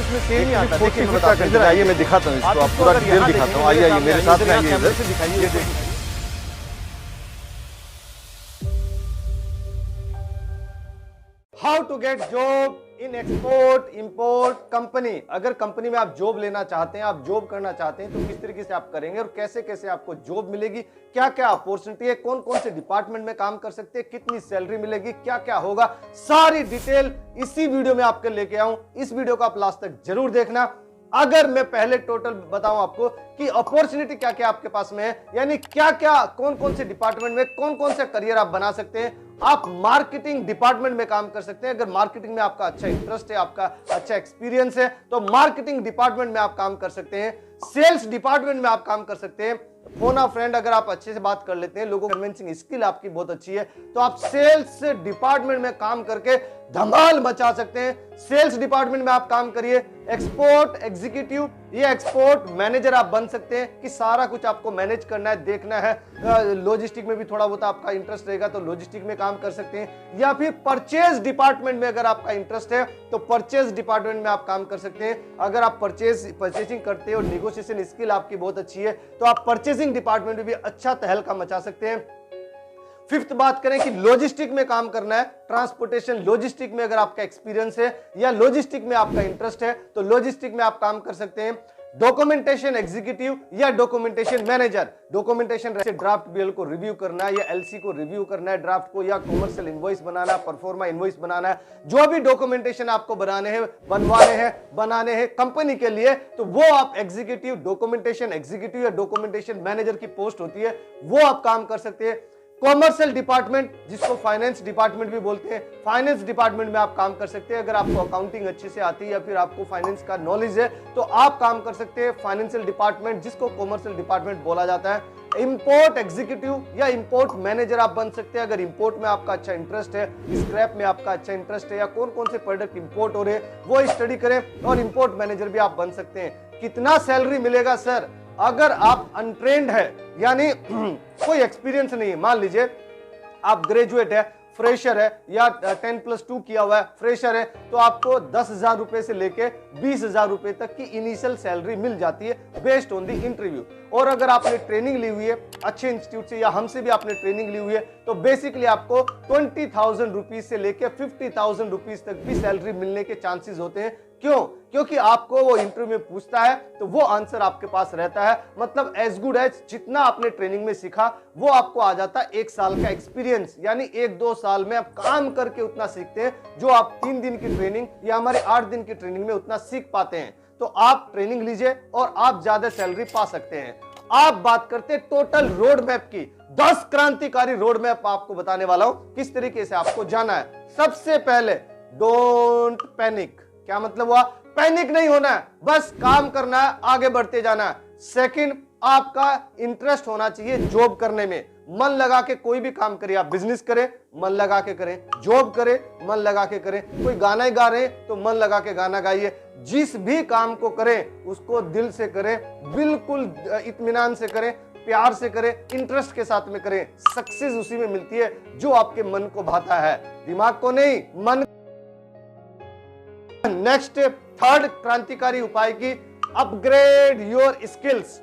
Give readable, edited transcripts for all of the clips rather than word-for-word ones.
इसमें सेम ही आता है। देखिए मैं आइए मैं दिखाता हूँ इसको, आप पूरा डिटेल दिखाता हूँ। आइए आइए मेरे साथ में आइए इधर। दिखाइए। How to get job in export import company. अगर कंपनी में आप जॉब लेना चाहते हैं, आप जॉब करना चाहते हैं, तो किस तरीके से आप करेंगे और कैसे कैसे आपको जॉब मिलेगी, क्या क्या अपॉर्चुनिटी है, कौन कौन से डिपार्टमेंट में काम कर सकते हैं, कितनी सैलरी मिलेगी, क्या क्या होगा, सारी डिटेल इसी वीडियो में आपके लेके आऊं। इस वीडियो को आप लास्ट तक जरूर देखना। अगर मैं पहले टोटल बताऊं आपको कि अपॉर्चुनिटी क्या क्या आपके पास में है, यानी क्या क्या कौन कौन से डिपार्टमेंट में कौन कौन से करियर आप बना सकते हैं। आप मार्केटिंग डिपार्टमेंट में काम कर सकते हैं। अगर मार्केटिंग में आपका अच्छा इंटरेस्ट है, आपका अच्छा एक्सपीरियंस है, तो मार्केटिंग डिपार्टमेंट में आप काम कर सकते हैं। सेल्स डिपार्टमेंट में आप काम कर सकते हैं। फोन ऑफ फ्रेंड अगर आप अच्छे से बात कर लेते हैं, लोगों को कन्विंसिंग स्किल आपकी बहुत अच्छी है, तो आप सेल्स डिपार्टमेंट में काम करके धमाल मचा सकते हैं। सेल्स डिपार्टमेंट में आप काम करिए। एक्सपोर्ट एग्जीक्यूटिव या एक्सपोर्ट मैनेजर आप बन सकते हैं कि सारा कुछ आपको मैनेज करना है, देखना है। लॉजिस्टिक में भी थोड़ा बहुत आपका इंटरेस्ट रहेगा तो लॉजिस्टिक में काम कर सकते हैं। या फिर परचेज डिपार्टमेंट में अगर आपका इंटरेस्ट है तो परचेज डिपार्टमेंट में आप काम कर सकते हैं। अगर आप परचेजिंग करते हैं और नेगोशिएशन स्किल आपकी बहुत अच्छी है तो आप परचेजिंग डिपार्टमेंट में भी अच्छा तहलका मचा सकते हैं। फिफ्थ बात करें कि लॉजिस्टिक में काम करना है, ट्रांसपोर्टेशन लॉजिस्टिक में अगर आपका एक्सपीरियंस है या लॉजिस्टिक में आपका इंटरेस्ट है तो लॉजिस्टिक में आप काम कर सकते हैं। डॉक्यूमेंटेशन एग्जीक्यूटिव या डॉक्यूमेंटेशन मैनेजर, डॉक्यूमेंटेशन जैसे ड्राफ्ट बीएल को रिव्यू करना है या एलसी को रिव्यू करना है ड्राफ्ट को, या कॉमर्शियल इनवॉइस बनाना है, परफॉर्मा इनवॉइस बनाना है, जो भी डॉक्यूमेंटेशन आपको बनाने हैं कंपनी के लिए, तो वो आप एग्जीक्यूटिव डॉक्यूमेंटेशन एग्जीक्यूटिव या डॉक्यूमेंटेशन मैनेजर की पोस्ट होती है, वो आप काम कर सकते हैं। कॉमर्शियल डिपार्टमेंट जिसको फाइनेंस डिपार्टमेंट भी बोलते हैं, फाइनेंस डिपार्टमेंट में आप काम कर सकते हैं। अगर आपको अकाउंटिंग अच्छे से आती है या फिर आपको फाइनेंस का नॉलेज है तो आप काम कर सकते हैं फाइनेंशियल डिपार्टमेंट, जिसको कॉमर्शियल डिपार्टमेंट बोला जाता है। इंपोर्ट एग्जीक्यूटिव या इंपोर्ट मैनेजर आप बन सकते हैं अगर इंपोर्ट में आपका अच्छा इंटरेस्ट है, स्क्रैप में आपका अच्छा इंटरेस्ट है, या कौन कौन से प्रोडक्ट इंपोर्ट हो रहे हैं वो स्टडी करें और इंपोर्ट मैनेजर भी आप बन सकते हैं। कितना सैलरी मिलेगा सर? अगर आप अनट्रेंड है यानी कोई एक्सपीरियंस नहीं है, मान लीजिए आप ग्रेजुएट है, फ्रेशर है या 10+2 किया हुआ है, फ्रेशर है, तो आपको 10,000 रुपए से लेके 20,000 रुपए तक की इनिशियल सैलरी मिल जाती है बेस्ड ऑन द इंटरव्यू। और अगर आपने ट्रेनिंग ली हुई है अच्छे इंस्टीट्यूट से या हमसे भी आपने ट्रेनिंग ली हुई है तो बेसिकली आपको 20,000 रुपीज से लेके 50,000 रुपीज तक भी सैलरी मिलने के चांसेस होते हैं। क्यों? क्योंकि आपको वो इंटरव्यू में पूछता है तो वो आंसर आपके पास रहता है, मतलब एज गुड एज जितना आपने ट्रेनिंग में सीखा वो आपको आ जाता है। 1 साल का एक्सपीरियंस यानी 1-2 साल में आप काम करके उतना सीखते हैं जो आप 3 दिन की ट्रेनिंग या हमारे 8 दिन की ट्रेनिंग में उतना सीख पाते हैं। तो आप ट्रेनिंग लीजिए और आप ज्यादा सैलरी पा सकते हैं। आप बात करते हैं टोटल रोड मैप की, 10 क्रांतिकारी रोड मैप आपको बताने वाला हूं किस तरीके से आपको जाना है। सबसे पहले डोंट पैनिक। क्या मतलब हुआ? पैनिक नहीं होना है, बस काम करना है, आगे बढ़ते जाना है। सेकंड, आपका इंटरेस्ट होना चाहिए जॉब करने में। मन लगा के कोई भी काम करिए, आप बिजनेस करें मन लगा के करें, जॉब करें मन लगा के करें, कोई गाना ही गा रहे हैं तो मन लगा के गाना गाइए। जिस भी काम को करें उसको दिल से करें, बिल्कुल इत्मीनान से करें, प्यार से करें, इंटरेस्ट के साथ में करें। सक्सेस उसी में मिलती है जो आपके मन को भाता है, दिमाग को नहीं, मन। नेक्स्ट, थर्ड क्रांतिकारी उपाय की अपग्रेड योर स्किल्स,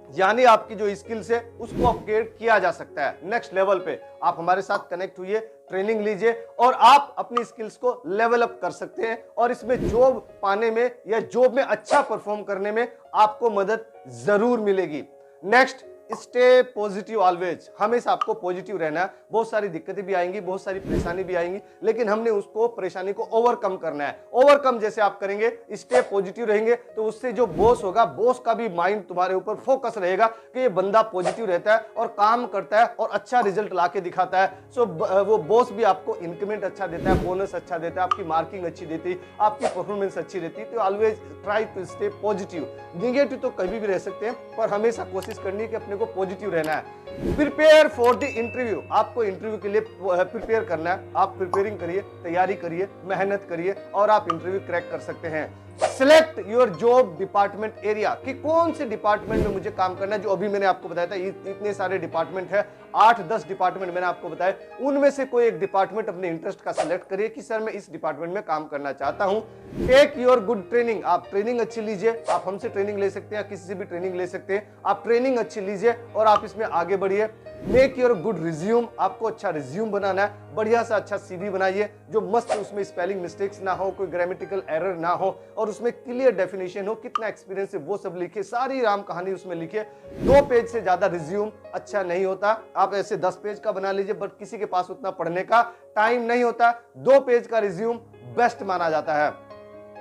यानी आपकी जो स्किल्स है उसको अपग्रेड किया जा सकता है नेक्स्ट लेवल पे। आप हमारे साथ कनेक्ट हुइए, ट्रेनिंग लीजिए और आप अपनी स्किल्स को लेवल अप कर सकते हैं और इसमें जॉब पाने में या जॉब में अच्छा परफॉर्म करने में आपको मदद जरूर मिलेगी। नेक्स्ट, स्टे पॉजिटिव ऑलवेज, हमेशा आपको पॉजिटिव रहना है। बहुत सारी दिक्कतें भी आएंगी, बहुत सारी परेशानी भी आएंगी, लेकिन हमने उसको परेशानी को ओवरकम करना है। ओवरकम जैसे आप करेंगे, स्टे पॉजिटिव रहेंगे तो उससे जो बॉस होगा, बॉस का भी माइंड तुम्हारे ऊपर फोकस रहेगा कि ये बंदा पॉजिटिव रहता है और काम करता है और अच्छा रिजल्ट ला के दिखाता है। सो वो बॉस भी आपको इंक्रीमेंट अच्छा देता है, बोनस अच्छा देता है, आपकी मार्किंग अच्छी देती है, आपकी परफॉर्मेंस अच्छी रहती है। तो always try to stay positive. Negative तो कभी भी रह सकते हैं पर हमेशा कोशिश करनी है कि अपने को पॉजिटिव रहना है। प्रिपेयर फॉर द इंटरव्यू, आपको इंटरव्यू के लिए प्रिपेयर करना है। आप प्रिपेयरिंग करिए, तैयारी करिए, मेहनत करिए और आप इंटरव्यू क्रैक कर सकते हैं। Select your job department area, कि कौन से डिपार्टमेंट में मुझे काम करना है। जो अभी मैंने आपको बताया था इतने सारे डिपार्टमेंट है, 8-10 डिपार्टमेंट मैंने आपको बताया, उनमें से कोई एक डिपार्टमेंट अपने इंटरेस्ट का सिलेक्ट करिए कि सर मैं इस डिपार्टमेंट में काम करना चाहता हूं। टेक योर गुड ट्रेनिंग, आप ट्रेनिंग अच्छी लीजिए, आप हमसे ट्रेनिंग ले सकते हैं, किसी से भी ट्रेनिंग ले सकते हैं, आप ट्रेनिंग अच्छी लीजिए और आप इसमें आगे बढ़िए। मेक योर गुड रिज्यूम, आपको अच्छा रिज्यूम बनाना है, बढ़िया सा अच्छा सीवी बनाइए जो मस्त, उसमें स्पेलिंग मिस्टेक्स ना हो, कोई ग्रामेटिकल एरर ना हो और उसमें क्लियर डेफिनेशन हो, कितना एक्सपीरियंस है वो सब लिखिए, सारी राम कहानी उसमें लिखिए। 2 पेज से ज्यादा रिज्यूम अच्छा नहीं होता, आप ऐसे 10 पेज का बना लीजिए, बट किसी के पास उतना पढ़ने का टाइम नहीं होता। 2 पेज का रिज्यूम बेस्ट माना जाता है।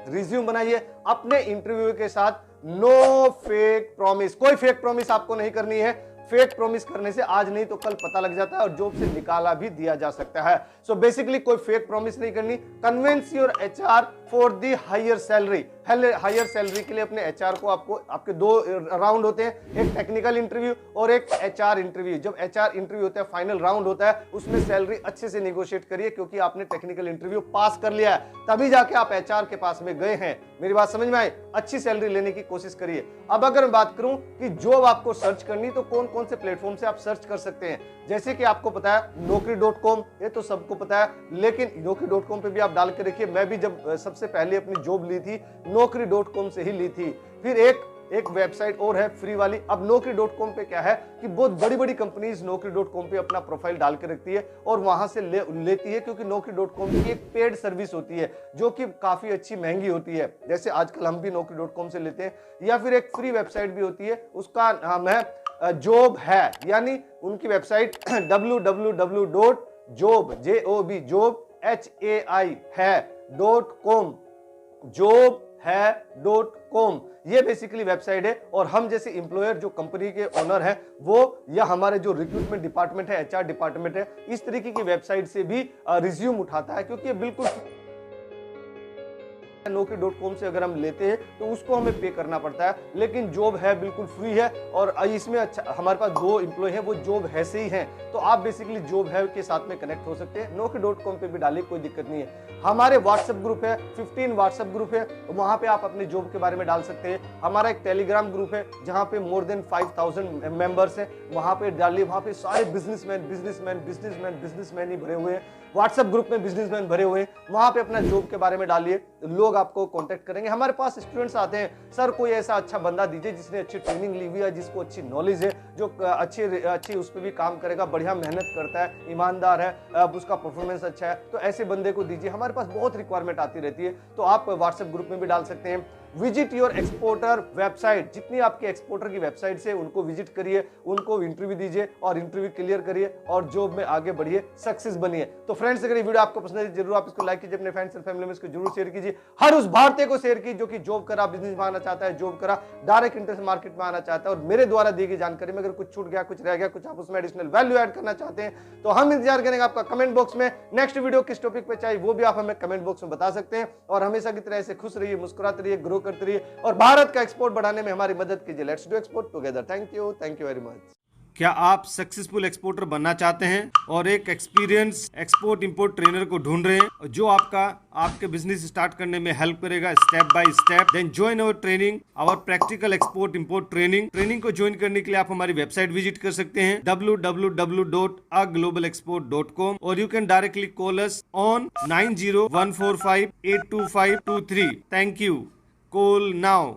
रिज्यूम बनाइए अपने इंटरव्यू के साथ, नो फेक प्रॉमिस, कोई फेक प्रॉमिस आपको नहीं करनी है। फेक प्रॉमिस करने से आज नहीं तो कल पता लग जाता है और जॉब से निकाला भी दिया जा सकता है। सो बेसिकली कोई फेक प्रॉमिस नहीं करनी। Convince your HR for the higher salary, higher salary के लिए अपने एचआर को, आपको आपके 2 राउंड होते हैं, एक टेक्निकल इंटरव्यू और एक एचआर इंटरव्यू। जब एचआर इंटरव्यू होता है, फाइनल राउंड होता है, उसमें सैलरी अच्छे से नेगोशिएट करिए क्योंकि आपने टेक्निकल इंटरव्यू पास कर लिया है, तभी जाके आप एचआर के पास में गए हैं। मेरी बात समझ में आई? अच्छी सैलरी लेने की कोशिश करिए। अब अगर मैं बात करूं कि जॉब आपको सर्च करनी, तो कौन कौन से प्लेटफॉर्म से आप सर्च कर सकते हैं, जैसे कि आपको पता है naukri.com, ये तो सबको पता है, लेकिन naukri.com पे भी आप डाल के देखिए। मैं भी जब सबसे पहले अपनी जॉब ली थी naukri.com से ही ली थी। फिर एक वेबसाइट और है फ्री वाली। अब naukri.com पे क्या है कि बहुत बड़ी बड़ी कंपनीज naukri.com पे अपना प्रोफाइल डाल के रखती है और वहां से लेती है, क्योंकि naukri.com की एक पेड सर्विस होती है जो कि काफी अच्छी महंगी होती है, जैसे आजकल हम भी naukri.com से लेते हैं। या फिर एक फ्री वेबसाइट भी होती है, उसका नाम है जॉब है, यानी उनकी वेबसाइट www.job.com, jobhai.com, ये बेसिकली वेबसाइट है। और हम जैसे एम्प्लॉयर, जो कंपनी के ओनर हैं वो, या हमारे जो रिक्रूटमेंट डिपार्टमेंट है, एचआर डिपार्टमेंट है, इस तरीके की वेबसाइट से भी रिज्यूम उठाता है, क्योंकि ये बिल्कुल naukri.com से अगर हम लेते हैं तो उसको हमें पे करना पड़ता है, लेकिन जॉब है बिल्कुल फ्री है। और इसमें अच्छा, हमारे पास 2 एम्प्लॉय हैं, वो जॉब है से ही हैं, तो आप बेसिकली जॉब है के साथ में कनेक्ट हो सकते हैं। naukri.com पे भी डालिए, कोई दिक्कत नहीं है। हमारे व्हाट्सएप ग्रुप है, 15 व्हाट्सएप ग्रुप है, वहां पे आप अपनी जॉब के बारे में डाल सकते हैं। हमारा एक टेलीग्राम ग्रुप है जहां पे मोर देन 5000 मेंबर्स हैं, वहां पे डालिए, वहां पे सारे बिजनेसमैन ही भरे हुए हैं। व्हाट्सएप ग्रुप में बिजनेसमैन भरे हुए हैं, वहां पे अपना जॉब के बारे में डालिए, लोग आपको कांटेक्ट करेंगे। हमारे पास स्टूडेंट्स आते हैं, सर कोई ऐसा अच्छा बंदा दीजिए जिसने अच्छी ट्रेनिंग ली हुई है, जिसको अच्छी नॉलेज है, जो अच्छी उस पर भी काम करेगा, बढ़िया मेहनत करता है, ईमानदार है, उसका परफॉर्मेंस अच्छा है, तो ऐसे बंदे को दीजिए। हमारे पास बहुत रिक्वायरमेंट आती रहती है, तो आप व्हाट्सएप ग्रुप में भी डाल सकते हैं। विजिट योर एक्सपोर्टर वेबसाइट, जितनी आपके एक्सपोर्टर की वेबसाइट से उनको विजिट करिए, उनको इंटरव्यू दीजिए और इंटरव्यू क्लियर करिए और जॉब में आगे बढ़िए, सक्सेस बनिए। तो फ्रेंड्स, अगर ये वीडियो आपको पसंद है जरूर आप इसको लाइक कीजिए, अपने फ्रेंड्स एंड फैमिली में इसको जरूर शेयर कीजिए। हर उस भारतीय को शेयर कीजिए जो कि जॉब करा, बिजनेस में आना चाहता है, जॉब करा, डायरेक्ट इंटरेस्ट मार्केट में आना चाहता है। और मेरे द्वारा दी गई जानकारी में अगर कुछ छूट गया, कुछ रह गया, कुछ आप उसमें एडिशनल वैल्यू ऐड करना चाहते हैं, तो हम इंतजार करेंगे आपका कमेंट बॉक्स में। नेक्स्ट वीडियो किस टॉपिक पे चाहिए वो भी आप हमें कमेंट बॉक्स में बता सकते हैं। और हमेशा की तरह से खुश रहिए, मुस्कुराते रहिए, ग्रो करते रहिए और भारत का एक्सपोर्ट बढ़ाने में हमारी मदद कीजिए। Let's do export together. Thank you very much. क्या आप सक्सेसफुल एक्सपोर्टर बनना चाहते हैं और एक एक्सपीरियंस एक्सपोर्ट इंपोर्ट ट्रेनर को ढूंढ रहे हैं जो आपके बिजनेस स्टार्ट करने में हेल्प करेगा step by step? Then join our training, our practical export import training को ज्वाइन करने के लिए आप हमारी वेबसाइट विजिट कर सकते हैं www.aglobalexport.com और you can directly call us on 9014582523। Thank you. Call now.